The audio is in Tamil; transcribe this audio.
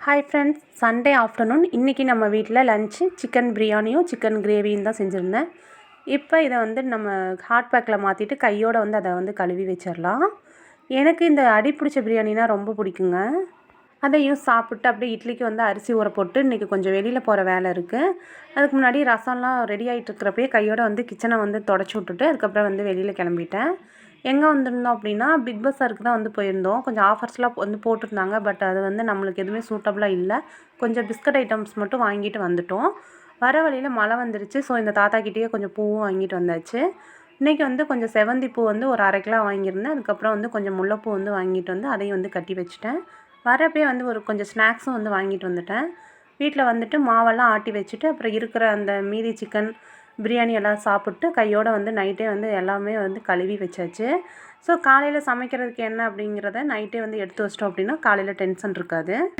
ஹாய் ஃப்ரெண்ட்ஸ், சண்டே ஆஃப்டர்நூன் இன்றைக்கி நம்ம வீட்டில் லஞ்சு சிக்கன் பிரியாணியும் சிக்கன் கிரேவியும் தான் செஞ்சுருந்தேன். இப்போ இதை நம்ம ஹாட் பேக்கில் மாற்றிட்டு கையோடு அதை கழுவி வச்சிடலாம். எனக்கு இந்த அடி பிடிச்ச பிரியாணினா ரொம்ப பிடிக்குங்க. அதையும் சாப்பிட்டு அப்படியே இட்லிக்கு அரிசி ஊற போட்டு இன்றைக்கி கொஞ்சம் வெளியில் போகிற வேலை இருக்குது. அதுக்கு முன்னாடி ரசம்லாம் ரெடி ஆகிட்டு இருக்கிறப்பயே கையோடு கிச்சனை தொடச்சி விட்டுட்டு அதுக்கப்புறம் வெளியில் கிளம்பிட்டேன். எங்கே வந்திருந்தோம் அப்படின்னா பிக் பஸாருக்கு தான் போயிருந்தோம். கொஞ்சம் ஆஃபர்ஸ்லாம் போட்டிருந்தாங்க. பட் அது நம்மளுக்கு எதுவுமே சூட்டபுளாக இல்லை. கொஞ்சம் பிஸ்கட் ஐட்டம்ஸ் மட்டும் வாங்கிட்டு வந்துட்டோம். வர வழியில் மழை வந்துருச்சு. ஸோ இந்த தாத்தாக்கிட்டேயே கொஞ்சம் பூவும் வாங்கிட்டு வந்தாச்சு. இன்றைக்கி கொஞ்சம் செவந்தி பூ ஒரு 1/2 கிலோ வாங்கியிருந்தேன். அதுக்கப்புறம் கொஞ்சம் முல்லைப்பூ வாங்கிட்டு அதையும் கட்டி வச்சுட்டேன். வரப்பே ஒரு கொஞ்சம் ஸ்நாக்ஸும் வாங்கிட்டு வந்துட்டேன். வீட்டில் மாவெல்லாம் ஆட்டி வச்சுட்டு அப்புறம் இருக்கிற அந்த மீதி சிக்கன் பிரியாணி எல்லாம் சாப்பிட்டு கையோடு நைட்டே எல்லாமே கழுவி வச்சாச்சு. ஸோ காலையில் சமைக்கிறதுக்கு என்ன அப்படிங்கிறத நைட்டே எடுத்து வச்சிட்டோம் அப்படின்னா காலையில் டென்ஷன் இருக்காது.